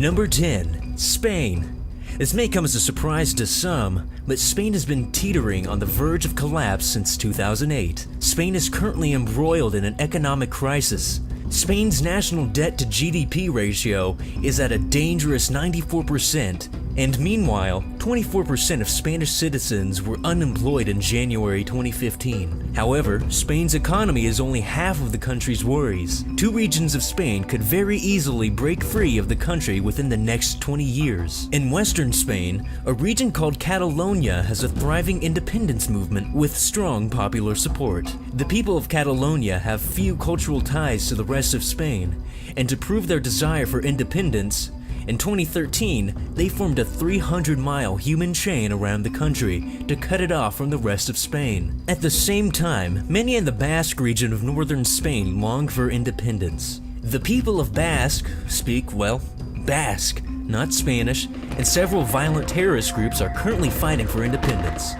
Number 10. Spain. This may come as a surprise to some, but Spain has been teetering on the verge of collapse since 2008. Spain is currently embroiled in an economic crisis. Spain's national debt to GDP ratio is at a dangerous 94%, and meanwhile, 24% of Spanish citizens were unemployed in January 2015. However, Spain's economy is only half of the country's worries. Two regions of Spain could very easily break free of the country within the next 20 years. In western Spain, a region called Catalonia has a thriving independence movement with strong popular support. The people of Catalonia have few cultural ties to the rest of Spain, and to prove their desire for independence, in 2013, they formed a 300-mile human chain around the country to cut it off from the rest of Spain. At the same time, many in the Basque region of northern Spain long for independence. The people of Basque speak, well, Basque, not Spanish, and several violent terrorist groups are currently fighting for independence.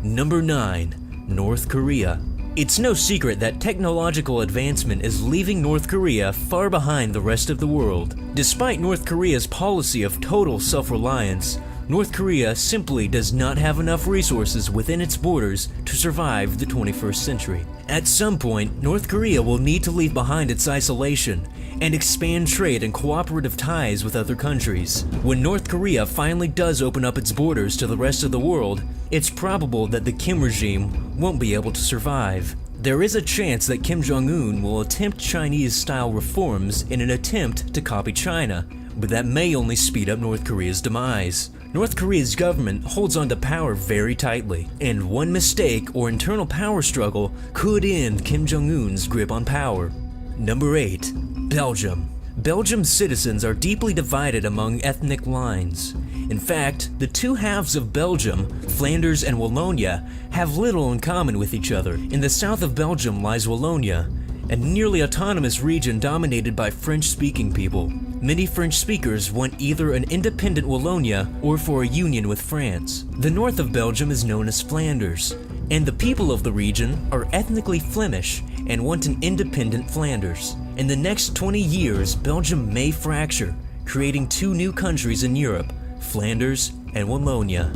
Number 9. North Korea. It's no secret that technological advancement is leaving North Korea far behind the rest of the world. Despite North Korea's policy of total self-reliance, North Korea simply does not have enough resources within its borders to survive the 21st century. At some point, North Korea will need to leave behind its isolation and expand trade and cooperative ties with other countries. When North Korea finally does open up its borders to the rest of the world, it's probable that the Kim regime won't be able to survive. There is a chance that Kim Jong-un will attempt Chinese-style reforms in an attempt to copy China, but that may only speed up North Korea's demise. North Korea's government holds on to power very tightly, and one mistake or internal power struggle could end Kim Jong-un's grip on power. Number 8. Belgium. Belgium's citizens are deeply divided among ethnic lines. In fact, the two halves of Belgium, Flanders and Wallonia, have little in common with each other. In the south of Belgium lies Wallonia, a nearly autonomous region dominated by French-speaking people. Many French speakers want either an independent Wallonia or for a union with France. The north of Belgium is known as Flanders, and the people of the region are ethnically Flemish and want an independent Flanders. In the next 20 years, Belgium may fracture, creating two new countries in Europe, Flanders and Wallonia.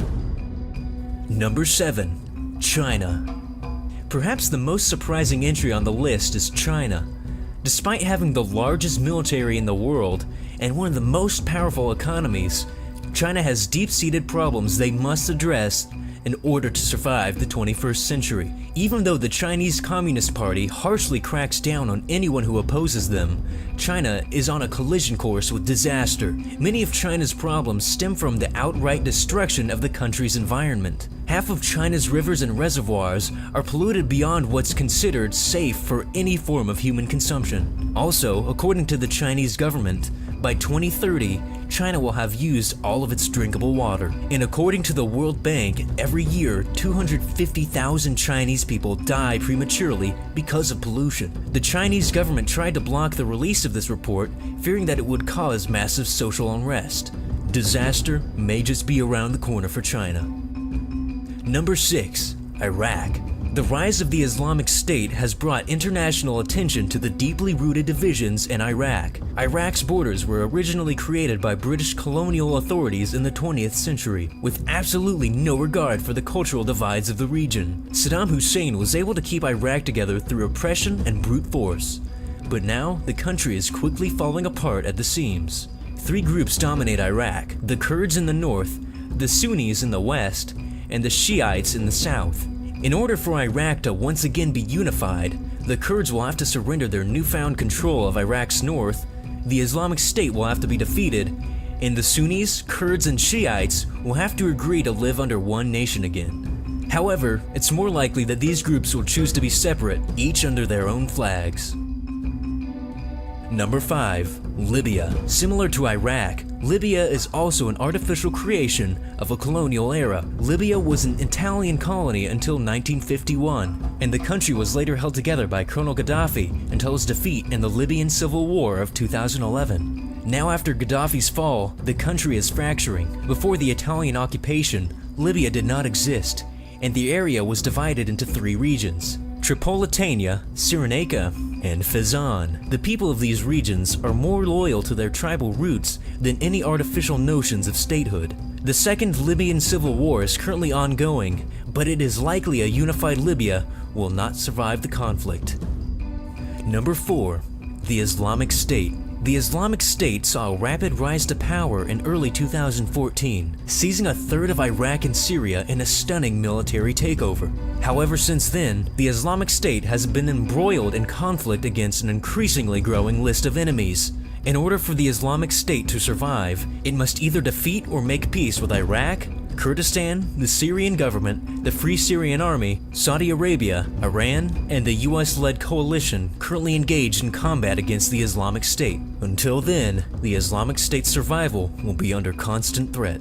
Number 7. China. Perhaps the most surprising entry on the list is China. Despite having the largest military in the world and one of the most powerful economies, China has deep-seated problems they must address in order to survive the 21st century. Even though the Chinese Communist Party harshly cracks down on anyone who opposes them, China is on a collision course with disaster. Many of China's problems stem from the outright destruction of the country's environment. Half of China's rivers and reservoirs are polluted beyond what's considered safe for any form of human consumption. Also, according to the Chinese government, by 2030, China will have used all of its drinkable water. And according to the World Bank, every year, 250,000 Chinese people die prematurely because of pollution. The Chinese government tried to block the release of this report, fearing that it would cause massive social unrest. Disaster may just be around the corner for China. Number 6. Iraq. The rise of the Islamic State has brought international attention to the deeply rooted divisions in Iraq. Iraq's borders were originally created by British colonial authorities in the 20th century, with absolutely no regard for the cultural divides of the region. Saddam Hussein was able to keep Iraq together through oppression and brute force. But now, the country is quickly falling apart at the seams. Three groups dominate Iraq: the Kurds in the north, the Sunnis in the west, and the Shiites in the south. In order for Iraq to once again be unified, the Kurds will have to surrender their newfound control of Iraq's north, the Islamic State will have to be defeated, and the Sunnis, Kurds, and Shiites will have to agree to live under one nation again. However, it's more likely that these groups will choose to be separate, each under their own flags. Number 5. Libya. Similar to Iraq, Libya is also an artificial creation of a colonial era. Libya was an Italian colony until 1951, and the country was later held together by Colonel Gaddafi until his defeat in the Libyan Civil War of 2011. Now after Gaddafi's fall, the country is fracturing. Before the Italian occupation, Libya did not exist, and the area was divided into 3 regions: Tripolitania, Cyrenaica, and Fezzan. The people of these regions are more loyal to their tribal roots than any artificial notions of statehood. The Second Libyan Civil War is currently ongoing, but it is likely a unified Libya will not survive the conflict. Number 4. The Islamic State. The Islamic State saw a rapid rise to power in early 2014, seizing a third of Iraq and Syria in a stunning military takeover. However, since then, the Islamic State has been embroiled in conflict against an increasingly growing list of enemies. In order for the Islamic State to survive, it must either defeat or make peace with Iraq, Kurdistan, the Syrian government, the Free Syrian Army, Saudi Arabia, Iran, and the US-led coalition currently engaged in combat against the Islamic State. Until then, the Islamic State's survival will be under constant threat.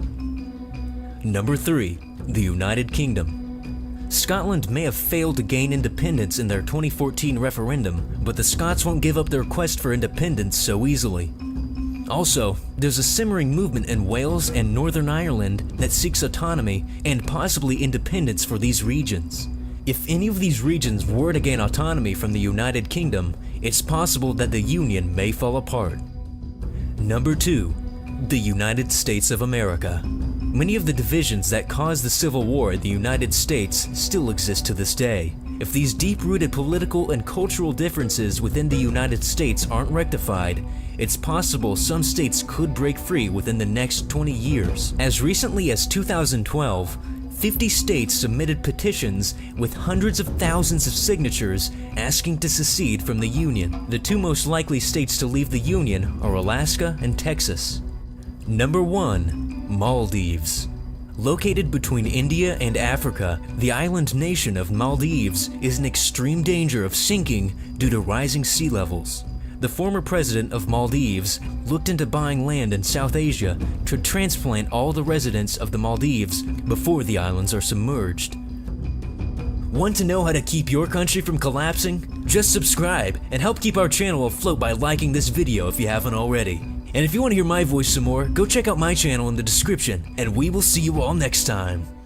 Number 3. The United Kingdom. Scotland may have failed to gain independence in their 2014 referendum, but the Scots won't give up their quest for independence so easily. Also, there's a simmering movement in Wales and Northern Ireland that seeks autonomy and possibly independence for these regions. If any of these regions were to gain autonomy from the United Kingdom, it's possible that the Union may fall apart. Number 2. The United States of America. Many of the divisions that caused the Civil War in the United States still exist to this day. If these deep-rooted political and cultural differences within the United States aren't rectified, it's possible some states could break free within the next 20 years. As recently as 2012, 50 states submitted petitions with hundreds of thousands of signatures asking to secede from the Union. The two most likely states to leave the Union are Alaska and Texas. Number 1. Maldives. Located between India and Africa, the island nation of Maldives is in extreme danger of sinking due to rising sea levels. The former president of Maldives looked into buying land in South Asia to transplant all the residents of the Maldives before the islands are submerged. Want to know how to keep your country from collapsing? Just subscribe and help keep our channel afloat by liking this video if you haven't already. And if you want to hear my voice some more, go check out my channel in the description, and we will see you all next time.